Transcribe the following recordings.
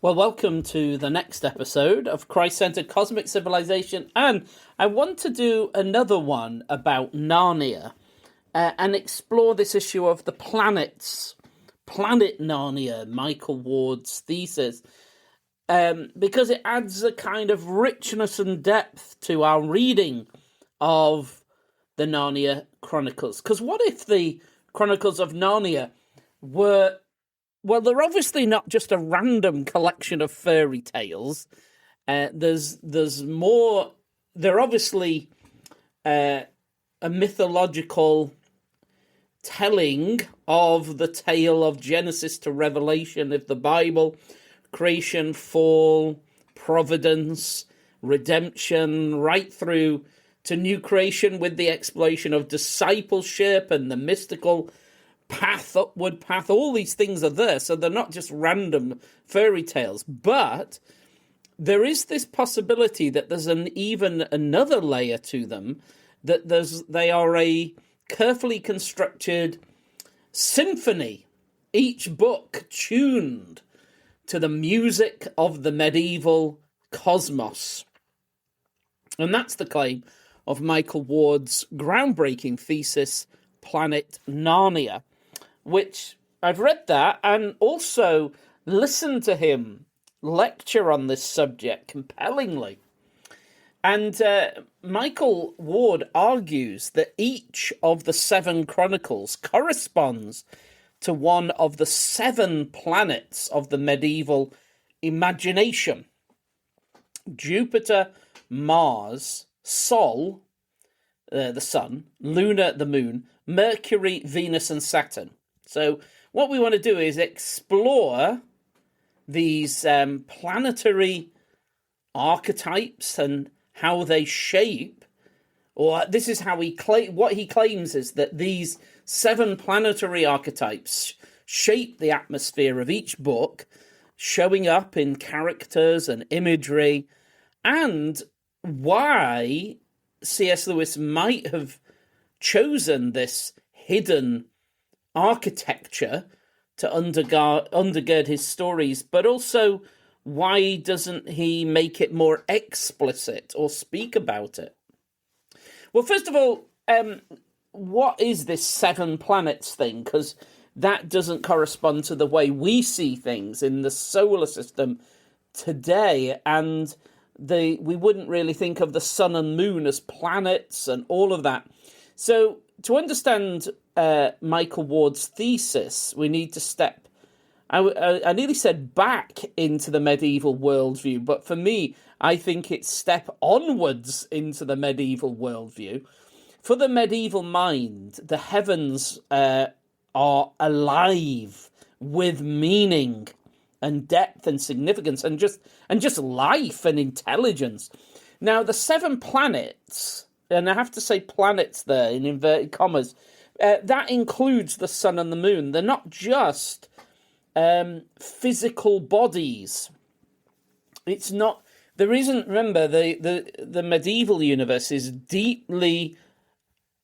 Well, welcome to the next episode of Christ-Centered Cosmic Civilization, and I want to do another one about Narnia and explore this issue of the planets, Planet Narnia, Michael Ward's thesis, because it adds a kind of richness and depth to our reading of the Narnia Chronicles. Because what if the Chronicles of Narnia were... Well, they're obviously not just a random collection of fairy tales. There's more. They're obviously a mythological telling of the tale of Genesis to Revelation of the Bible, creation, fall, providence, redemption, right through to new creation with the exploration of discipleship and the mystical path, upward path. All these things are there, so they're not just random fairy tales, but there is this possibility that there's even another layer to them, that they are a carefully constructed symphony, each book tuned to the music of the medieval cosmos. And that's the claim of Michael Ward's groundbreaking thesis, Planet Narnia, which I've read that and also listened to him lecture on this subject compellingly. And Michael Ward argues that each of the 7 chronicles corresponds to one of the 7 planets of the medieval imagination: Jupiter, Mars, Sol, the sun, Luna, the moon, Mercury, Venus, and Saturn. So what we want to do is explore these planetary archetypes and how they shape, or this is how what he claims is that these 7 planetary archetypes shape the atmosphere of each book, showing up in characters and imagery, and why C.S. Lewis might have chosen this hidden architecture to undergird his stories, but also why doesn't he make it more explicit or speak about it? Well, first of all, what is this 7 planets thing? Because that doesn't correspond to the way we see things in the solar system today, and we wouldn't really think of the sun and moon as planets and all of that. So to understand Michael Ward's thesis, we need to step, I nearly said back into the medieval worldview, but for me, I think it's step onwards into the medieval worldview. For the medieval mind, the heavens are alive with meaning and depth and significance and just life and intelligence. Now, the 7 planets, and I have to say planets there in inverted commas, that includes the sun and the moon. They're not just physical bodies. It's not. There isn't. Remember, the medieval universe is deeply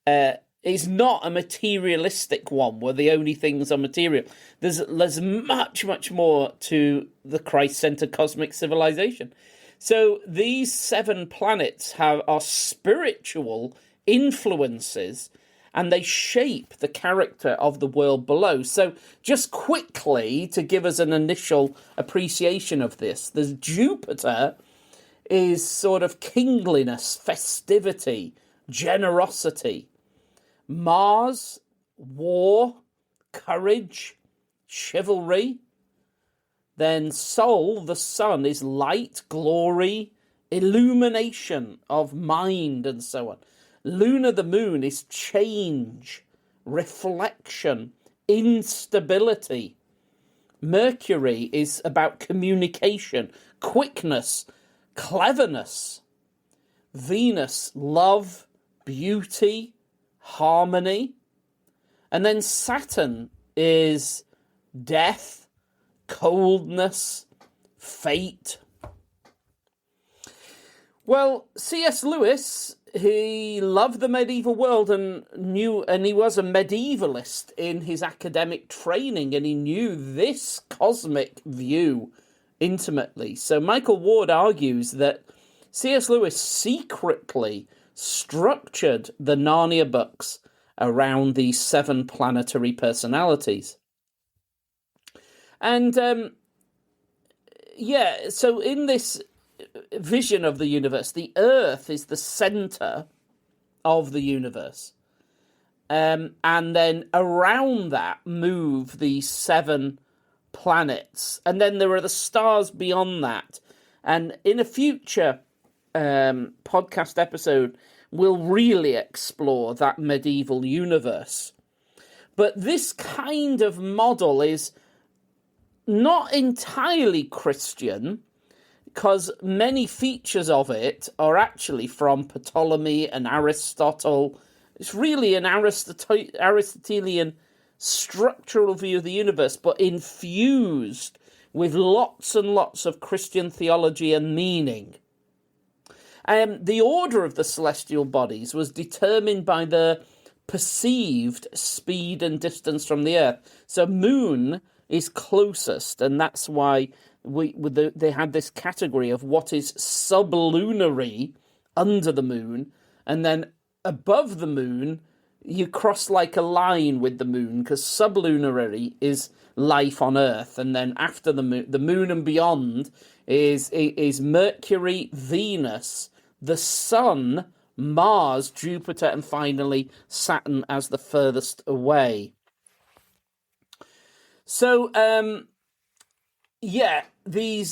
is not a materialistic one where the only things are material. There's much more to the Christ-centered cosmic civilization. So these 7 planets are spiritual influences, and they shape the character of the world below. So just quickly, to give us an initial appreciation of this, there's Jupiter is sort of kingliness, festivity, generosity. Mars, war, courage, chivalry. Then Sol, the sun, is light, glory, illumination of mind, and so on. Luna, the moon, is change, reflection, instability. Mercury is about communication, quickness, cleverness. Venus, love, beauty, harmony. And then Saturn is death, coldness, fate. Well, C.S. Lewis, he loved the medieval world and he was a medievalist in his academic training, and he knew this cosmic view intimately. So Michael Ward argues that C.S. Lewis secretly structured the Narnia books around these 7 planetary personalities. And so in this vision of the universe, the Earth is the center of the universe. And then around that move these 7 planets. And then there are the stars beyond that. And in a future podcast episode, we'll really explore that medieval universe. But this kind of model is not entirely Christian, because many features of it are actually from Ptolemy and Aristotle. It's really an Aristotelian structural view of the universe, but infused with lots and lots of Christian theology and meaning. The order of the celestial bodies was determined by their perceived speed and distance from the Earth. So Moon is closest, and that's why they had this category of what is sublunary under the Moon, and then above the Moon you cross like a line with the Moon, because sublunary is life on Earth, and then after the Moon and beyond is Mercury, Venus, the Sun, Mars, Jupiter, and finally Saturn as the furthest away. So,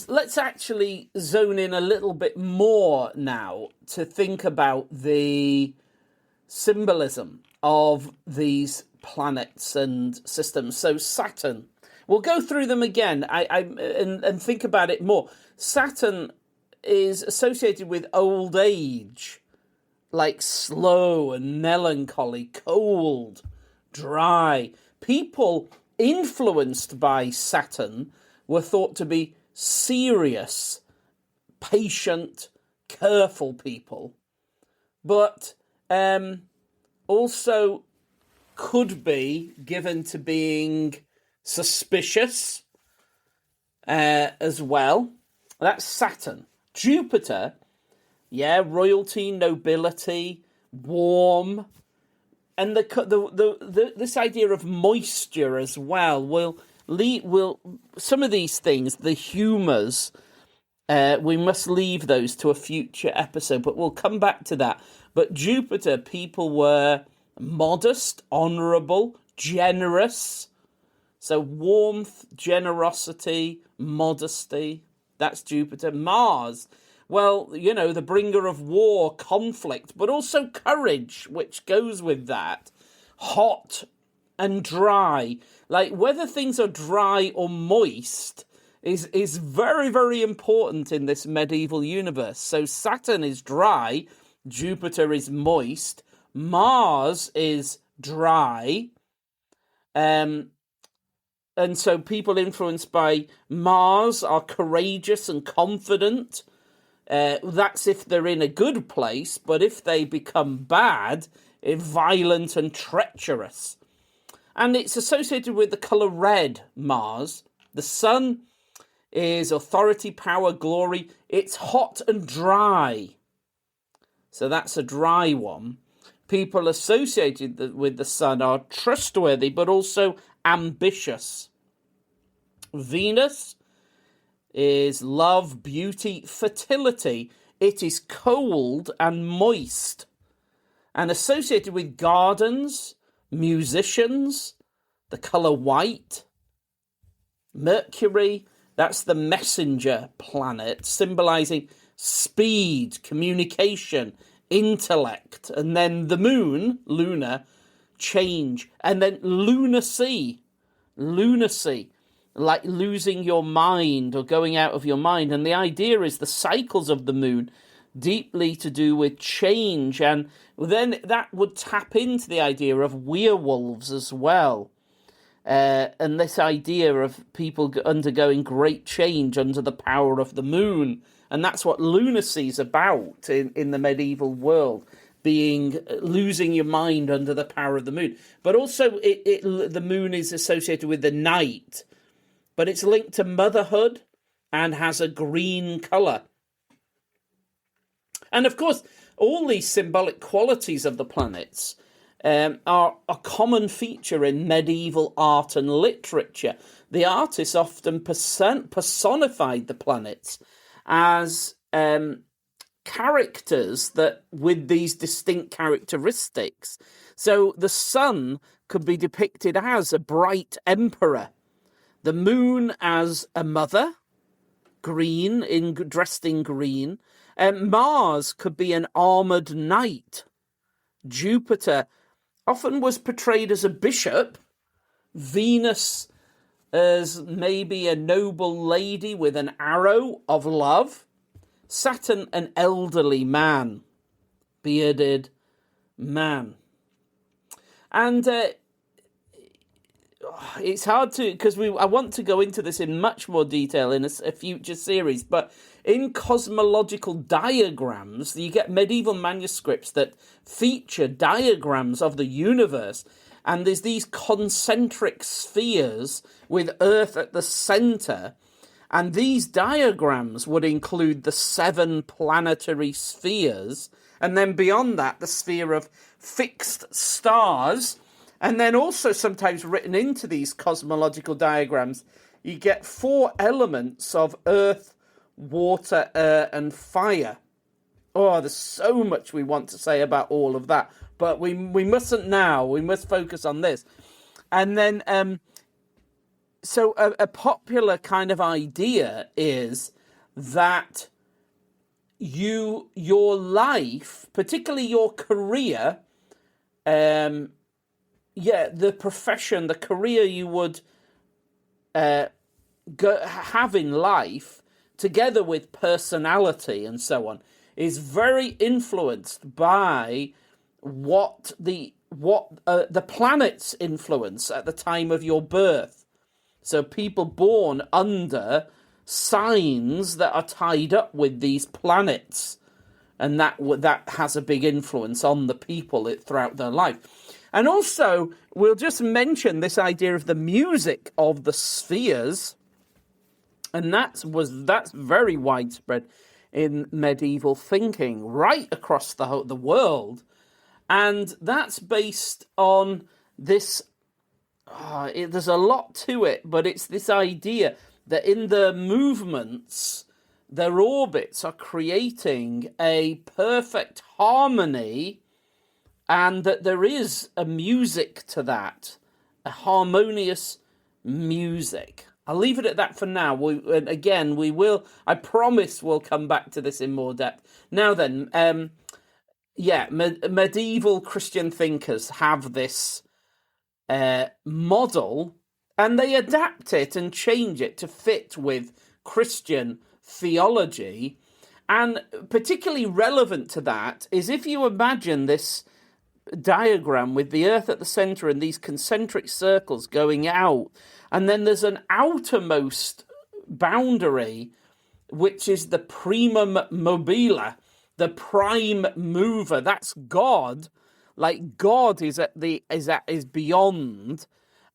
let's actually zone in a little bit more now to think about the symbolism of these planets and systems. So Saturn, we'll go through them again and think about it more. Saturn is associated with old age, like slow and melancholy, cold, dry. People influenced by Saturn were thought to be serious, patient, careful people, but also could be given to being suspicious as well. That's Saturn. Jupiter, royalty, nobility, warm, and this idea of moisture as well. Will some of these things, the humours, we must leave those to a future episode, but we'll come back to that. But Jupiter, people were modest, honourable, generous. So warmth, generosity, modesty, that's Jupiter. Mars, well, the bringer of war, conflict, but also courage, which goes with that. Hot and dry. Like, whether things are dry or moist is very, very important in this medieval universe. So Saturn is dry, Jupiter is moist, Mars is dry, and so people influenced by Mars are courageous and confident. That's if they're in a good place, but if they become bad, violent and treacherous. And it's associated with the colour red, Mars. The Sun is authority, power, glory. It's hot and dry. So that's a dry one. People associated with the Sun are trustworthy, but also ambitious. Venus is love, beauty, fertility. It is cold and moist, and associated with gardens, musicians, the colour white. Mercury, that's the messenger planet, symbolising speed, communication, intellect. And then the Moon, lunar, change. And then lunacy, like losing your mind or going out of your mind. And the idea is the cycles of the Moon, deeply to do with change, and then that would tap into the idea of werewolves as well, and this idea of people undergoing great change under the power of the Moon. And that's what lunacy is about in the medieval world, being losing your mind under the power of the Moon. But also the Moon is associated with the night, but it's linked to motherhood, and has a green colour. And of course, all these symbolic qualities of the planets are a common feature in medieval art and literature. The artists often personified the planets as characters that with these distinct characteristics. So the sun could be depicted as a bright emperor, the moon as a mother, dressed in green. Mars could be an armoured knight. Jupiter often was portrayed as a bishop. Venus as maybe a noble lady with an arrow of love. Saturn, an elderly man, bearded man. And it's hard to, because I want to go into this in much more detail in a future series, but in cosmological diagrams, you get medieval manuscripts that feature diagrams of the universe, and there's these concentric spheres with Earth at the centre, and these diagrams would include the 7 planetary spheres, and then beyond that, the sphere of fixed stars. And then also sometimes written into these cosmological diagrams, you get 4 elements of earth, water, air, and fire. Oh, there's so much we want to say about all of that, but we mustn't now. We must focus on this. And then, so a popular kind of idea is that your life, particularly your career, the profession, the career you would have in life, together with personality and so on, is very influenced by what the planets influence at the time of your birth. So people born under signs that are tied up with these planets, and that has a big influence on the people throughout their life. And also, we'll just mention this idea of the music of the spheres, and that's very widespread in medieval thinking right across the world, and that's based on this. There's a lot to it, but it's this idea that in the movements, their orbits are creating a perfect harmony, and that there is a music to that, a harmonious music. I'll leave it at that for now. I promise we'll come back to this in more depth. Now then, medieval Christian thinkers have this model, and they adapt it and change it to fit with Christian theology. And particularly relevant to that is if you imagine this diagram with the Earth at the centre and these concentric circles going out, and then there's an outermost boundary, which is the primum mobile, the prime mover. That's God. Like God is beyond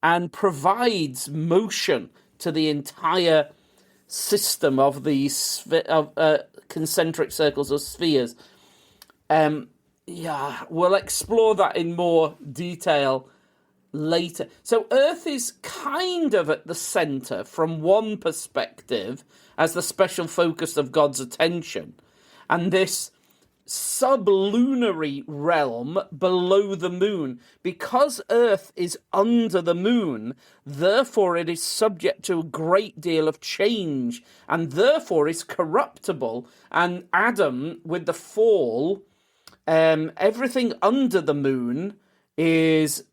and provides motion to the entire system of these concentric circles or spheres. We'll explore that in more detail later. So Earth is kind of at the centre from one perspective as the special focus of God's attention, and this sublunary realm below the moon. Because Earth is under the moon, therefore it is subject to a great deal of change, and therefore is corruptible. And Adam, with the fall, everything under the moon is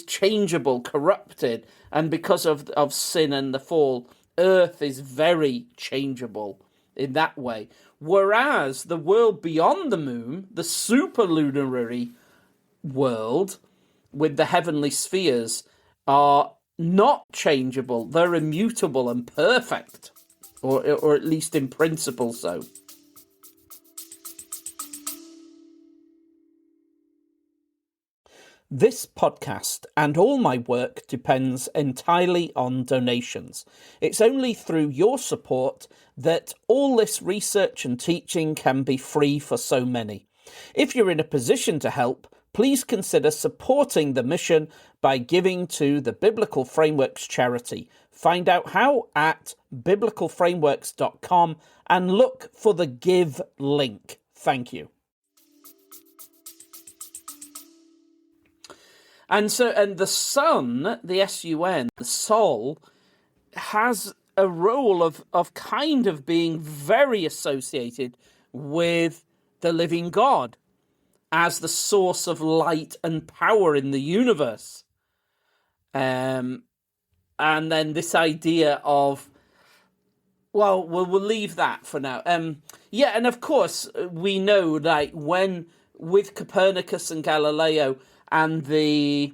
changeable, corrupted, and because of sin and the fall, Earth is very changeable in that way. Whereas the world beyond the moon, the superlunary world with the heavenly spheres, are not changeable. They're immutable and perfect, or at least in principle so. This podcast and all my work depends entirely on donations. It's only through your support that all this research and teaching can be free for so many. If you're in a position to help, please consider supporting the mission by giving to the Biblical Frameworks charity. Find out how at biblicalframeworks.com and look for the Give link. Thank you. And the sun, the S-U-N, the sol, has a role of kind of being very associated with the living God as the source of light and power in the universe. And then this idea of, well, we'll leave that for now. And of course, we know that when with Copernicus and Galileo and the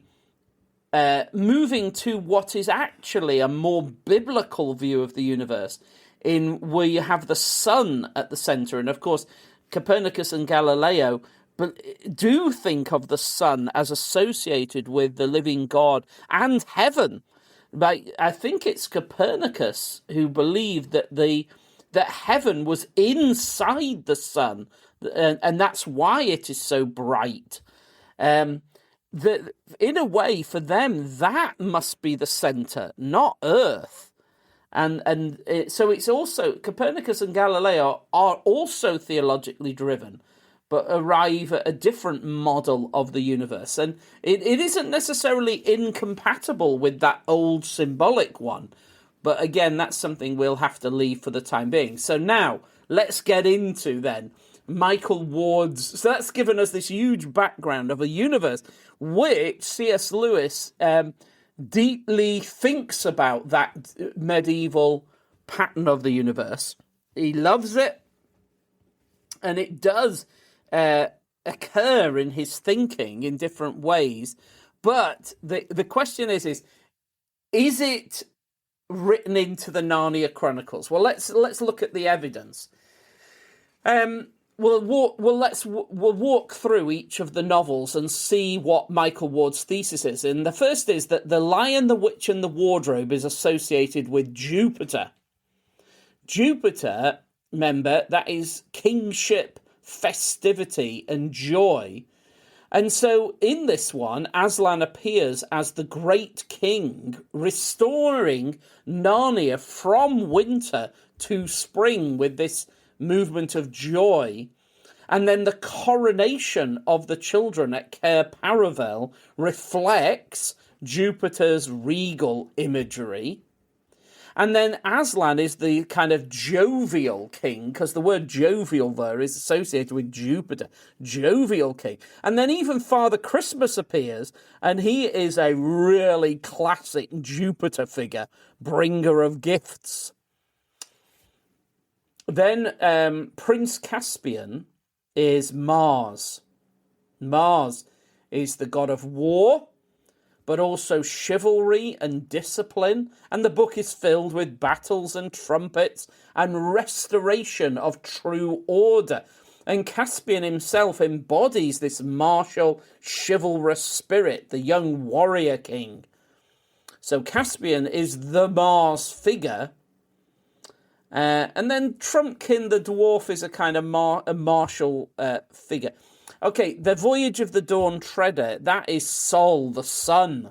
moving to what is actually a more biblical view of the universe, in where you have the sun at the centre. And of course, Copernicus and Galileo do think of the sun as associated with the living God and heaven. But I think it's Copernicus who believed that heaven was inside the sun, and that's why it is so bright. In a way, for them, that must be the centre, not Earth. So it's also, Copernicus and Galileo are also theologically driven, but arrive at a different model of the universe. And it isn't necessarily incompatible with that old symbolic one. But again, that's something we'll have to leave for the time being. So now, let's get into then Michael Ward's. So that's given us this huge background of a universe which C.S. Lewis deeply thinks about, that medieval pattern of the universe. He loves it, and it does occur in his thinking in different ways. But the question is it written into the Narnia Chronicles? Well, let's look at the evidence. We'll walk through each of the novels and see what Michael Ward's thesis is. And the first is that the Lion, the Witch, and the Wardrobe is associated with Jupiter. Jupiter, remember, that is kingship, festivity, and joy. And so in this one, Aslan appears as the great king, restoring Narnia from winter to spring with this movement of joy. And then the coronation of the children at Cair Paravel reflects Jupiter's regal imagery. And then Aslan is the kind of jovial king, because the word jovial there is associated with Jupiter. Jovial king. And then even Father Christmas appears, and he is a really classic Jupiter figure, bringer of gifts. Then Prince Caspian is Mars. Mars is the god of war, but also chivalry and discipline. And the book is filled with battles and trumpets and restoration of true order. And Caspian himself embodies this martial, chivalrous spirit, the young warrior king. So Caspian is the Mars figure. And then Trumpkin the dwarf is a kind of a martial figure. Okay, the Voyage of the Dawn Treader, that is Sol, the sun.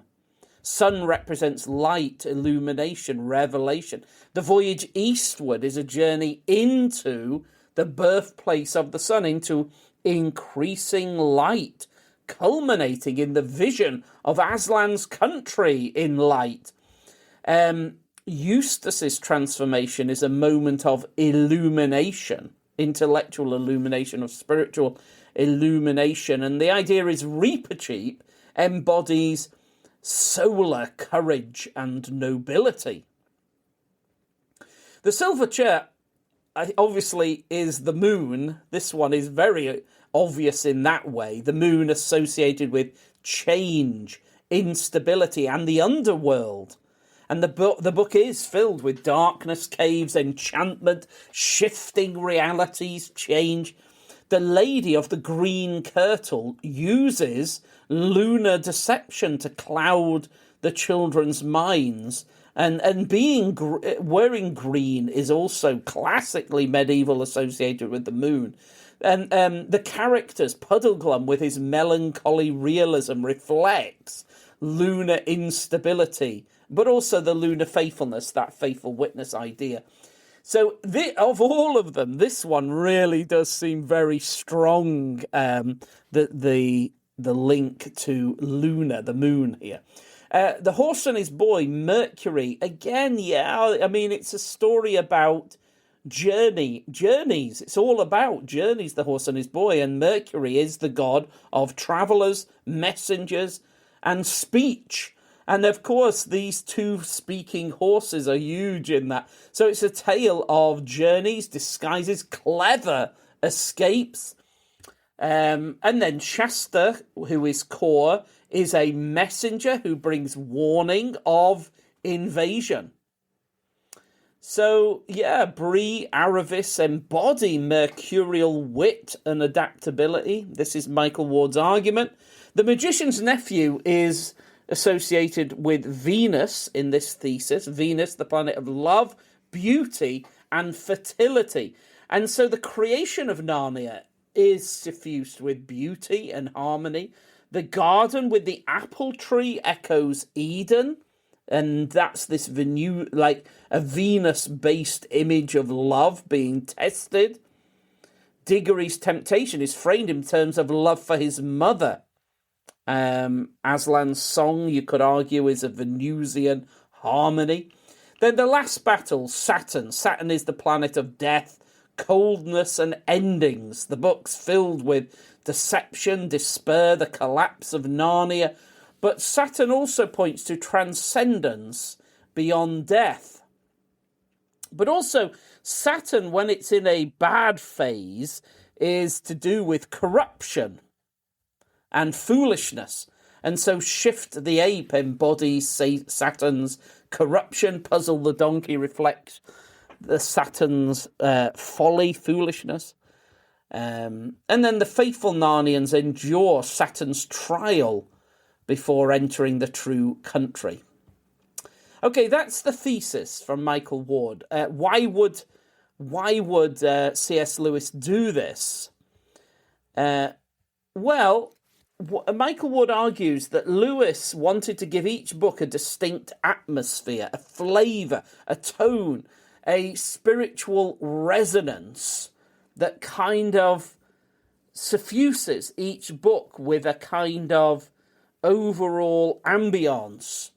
Sun represents light, illumination, revelation. The voyage eastward is a journey into the birthplace of the sun, into increasing light, culminating in the vision of Aslan's country in light. Eustace's transformation is a moment of illumination, intellectual illumination, of spiritual illumination. And the idea is Reepicheep embodies solar courage and nobility. The silver chair obviously is the moon. This one is very obvious in that way. The moon associated with change, instability, and the underworld. And the book is filled with darkness, caves, enchantment, shifting realities, change. the lady of the green kirtle uses lunar deception to cloud the children's minds. And wearing green is also classically medieval, associated with the moon. And the characters, Puddleglum with his melancholy realism, reflects lunar instability, but also the lunar faithfulness, that faithful witness idea. So of all of them, this one really does seem very strong, the link to lunar, the moon here. The Horse and His Boy, Mercury, again, yeah, I mean, it's a story about journeys. It's all about journeys, The Horse and His Boy, and Mercury is the god of travellers, messengers, and speech. And of course, these two speaking horses are huge in that. So it's a tale of journeys, disguises, clever escapes. And then Shasta, who is Kor, is a messenger who brings warning of invasion. So, yeah, Bree, Aravis embody mercurial wit and adaptability. This is Michael Ward's argument. The Magician's Nephew is associated with Venus in this thesis. Venus, the planet of love, beauty, and fertility. And so the creation of Narnia is suffused with beauty and harmony. The garden with the apple tree echoes Eden, and that's this like a Venus-based image of love being tested. Diggory's temptation is framed in terms of love for his mother. Aslan's song, you could argue, is a Venusian harmony. Then the last battle, Saturn. Saturn is the planet of death, coldness, and endings. The book's filled with deception, despair, the collapse of Narnia. But Saturn also points to transcendence beyond death. But also, Saturn, when it's in a bad phase, is to do with corruption and foolishness. And so Shift the Ape embodies Saturn's corruption. Puzzle the Donkey reflects the Saturn's folly, foolishness. And then the faithful Narnians endure Saturn's trial before entering the true country. Okay, that's the thesis from Michael Ward. Why would C.S. Lewis do this? Well, Michael Ward argues that Lewis wanted to give each book a distinct atmosphere, a flavour, a tone, a spiritual resonance that kind of suffuses each book with a kind of overall ambience.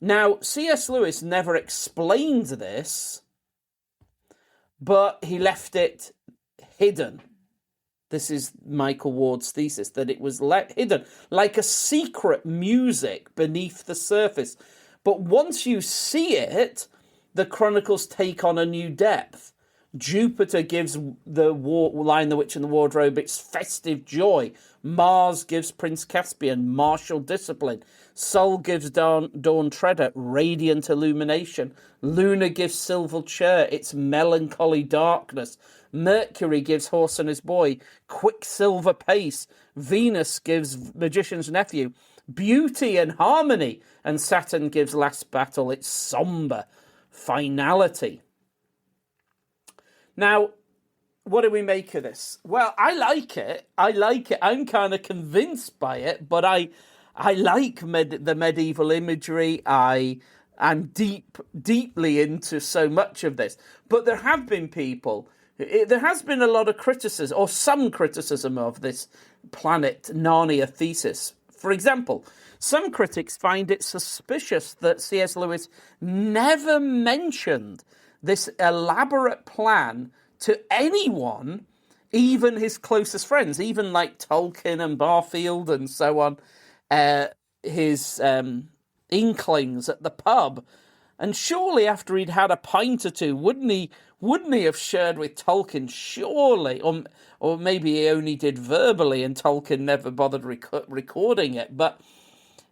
Now, C.S. Lewis never explained this, but he left it hidden. This is Michael Ward's thesis, that it was hidden, like a secret music beneath the surface. But once you see it, the chronicles take on a new depth. Jupiter gives the Lion, the Witch and the Wardrobe its festive joy. Mars gives Prince Caspian martial discipline. Sol gives Dawn Treader radiant illumination. Luna gives Silverchair its melancholy darkness. Mercury gives Horse and His Boy quicksilver pace. Venus gives Magician's Nephew beauty and harmony. And Saturn gives Last Battle its sombre finality. Now, what do we make of this? Well, I like it. I'm kind of convinced by it, but I like the medieval imagery. I'm deeply into so much of this. But there have been people, there has been a lot of criticism, or some criticism of this Planet Narnia thesis. For example, some critics find it suspicious that C.S. Lewis never mentioned this elaborate plan to anyone, even his closest friends, even like Tolkien and Barfield and so on, his Inklings at the pub. And surely after he'd had a pint or two, wouldn't he have shared with Tolkien, surely? Or maybe he only did verbally and Tolkien never bothered recording it. But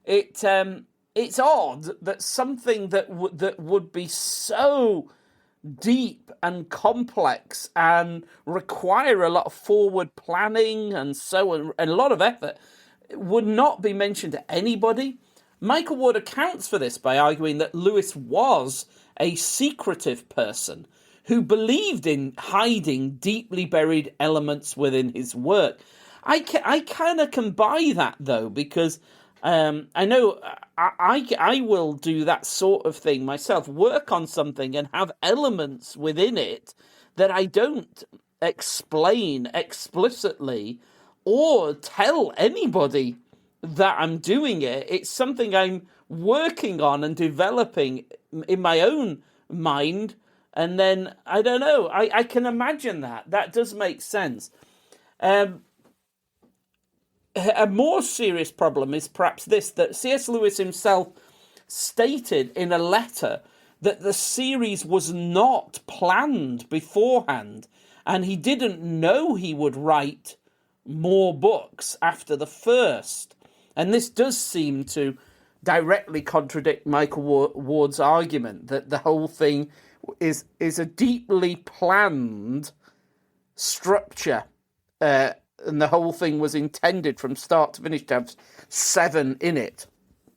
it's odd that something that would be so deep and complex and require a lot of forward planning and so on, and a lot of effort, would not be mentioned to anybody. Michael Ward accounts for this by arguing that Lewis was a secretive person who believed in hiding deeply buried elements within his work. I kind of can buy that, though, because I know I will do that sort of thing myself, work on something and have elements within it that I don't explain explicitly or tell anybody that I'm doing it. It's something I'm working on and developing in my own mind. And then, I don't know, I can imagine that. That does make sense. A more serious problem is perhaps this, that C.S. Lewis himself stated in a letter that the series was not planned beforehand, and he didn't know he would write more books after the first. And this does seem to directly contradict Michael Ward's argument that the whole thing is a deeply planned structure, and the whole thing was intended from start to finish to have 7 in it.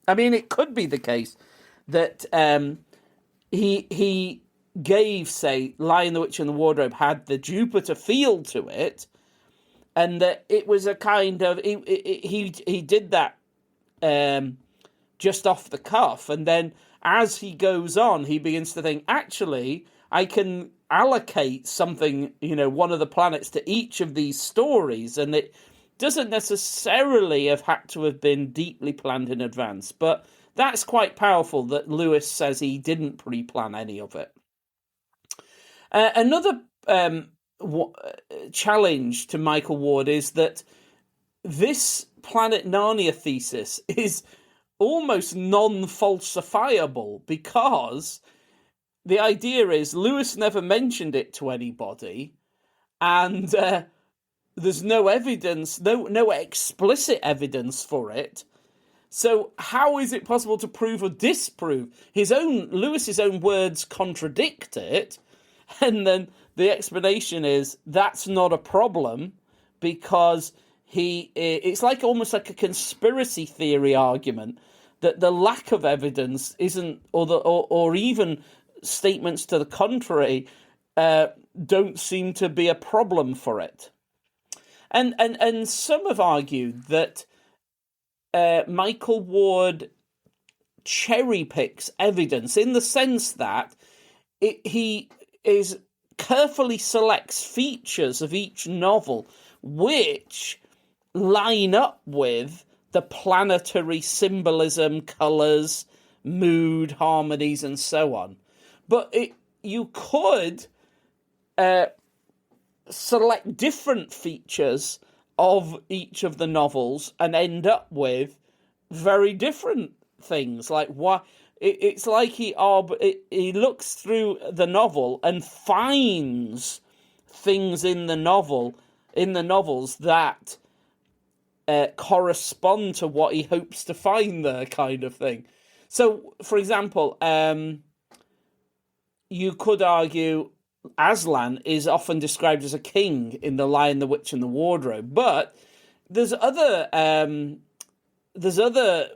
I mean, it could be the case that he gave, say, Lion, the Witch and the Wardrobe had the Jupiter feel to it, and that it was a kind of he did that just off the cuff, and then as he goes on, he begins to think, actually, I can allocate something, one of the planets to each of these stories, and it doesn't necessarily have had to have been deeply planned in advance. But that's quite powerful that Lewis says he didn't pre-plan any of it. Another challenge to Michael Ward is that this Planet Narnia thesis is almost non-falsifiable, because the idea is Lewis never mentioned it to anybody, and there's no evidence, no explicit evidence for it. So how is it possible to prove or disprove? Lewis's own words contradict it, and then the explanation is that's not a problem, because it's almost like a conspiracy theory argument that the lack of evidence isn't, or even statements to the contrary, don't seem to be a problem for it. And some have argued that Michael Ward cherry picks evidence in the sense that he carefully selects features of each novel which line up with the planetary symbolism, colours, mood, harmonies, and so on. But you could select different features of each of the novels and end up with very different things. Like what it's like he looks through the novel and finds things in the novels that correspond to what he hopes to find there, kind of thing. So, for example, you could argue Aslan is often described as a king in The Lion, the Witch and the Wardrobe, but there's other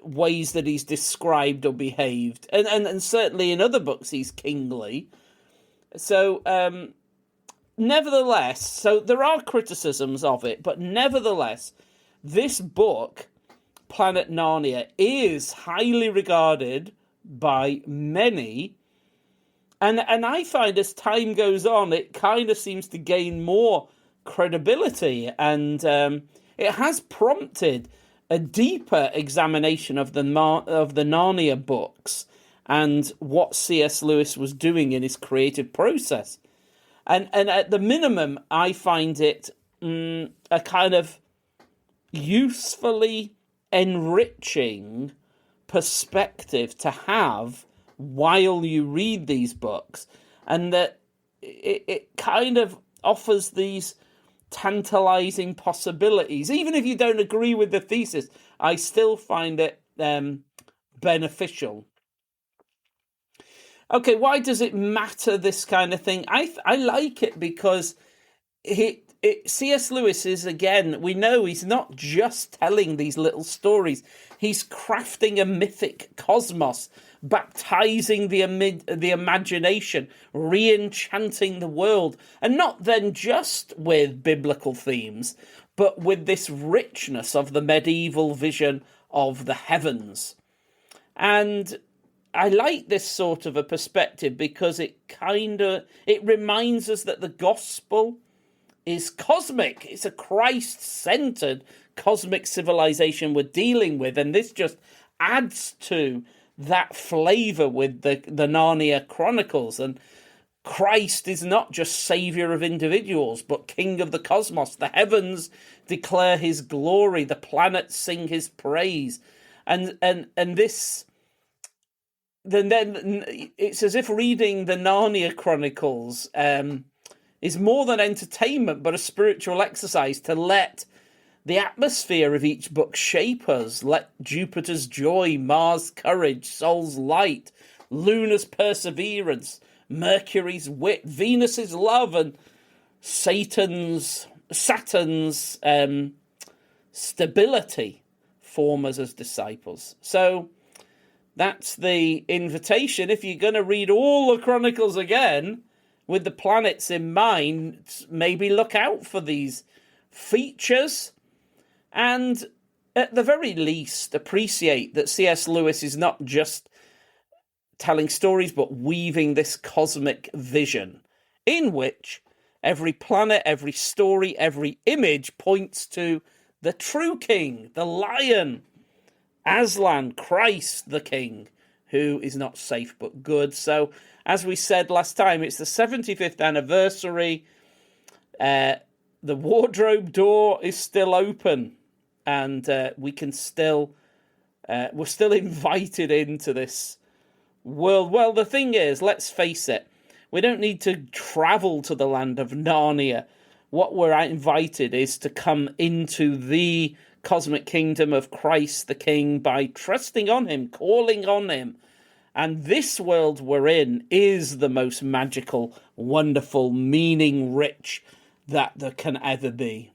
ways that he's described or behaved, and certainly in other books he's kingly. So, nevertheless, so there are criticisms of it, but nevertheless, this book, Planet Narnia, is highly regarded by many, and I find as time goes on, it kind of seems to gain more credibility, and it has prompted a deeper examination of the Narnia books and what C.S. Lewis was doing in his creative process. And at the minimum, I find it a kind of usefully enriching perspective to have while you read these books, and that it kind of offers these tantalizing possibilities. Even if you don't agree with the thesis, I still find it beneficial. Okay, why does it matter, this kind of thing? I like it because C.S. Lewis is, again, we know he's not just telling these little stories. He's crafting a mythic cosmos, baptizing the imagination, re-enchanting the world, and not then just with biblical themes, but with this richness of the medieval vision of the heavens. And I like this sort of a perspective because it reminds us that the gospel is cosmic. It's a Christ-centered cosmic civilization we're dealing with, and this just adds to that flavor with the Narnia chronicles. And Christ is not just savior of individuals, but king of the cosmos. The heavens declare his glory, the planets sing his praise, and this. Then it's as if reading the Narnia chronicles is more than entertainment, but a spiritual exercise to let the atmosphere of each book shape us. Let Jupiter's joy, Mars' courage, Sol's light, Lunar's perseverance, Mercury's wit, Venus's love, and Saturn's stability form us as disciples. So that's the invitation. If you're going to read all the chronicles again, with the planets in mind, maybe look out for these features, and at the very least appreciate that C.S. Lewis is not just telling stories, but weaving this cosmic vision in which every planet, every story, every image points to the true king, the lion, Aslan, Christ the king, who is not safe but good. So, as we said last time, it's the 75th anniversary. The wardrobe door is still open, and we can still, we're still invited into this world. Well, the thing is, let's face it, we don't need to travel to the land of Narnia. What we're invited is to come into the cosmic kingdom of Christ the King by trusting on him, calling on him. And this world we're in is the most magical, wonderful, meaning-rich that there can ever be.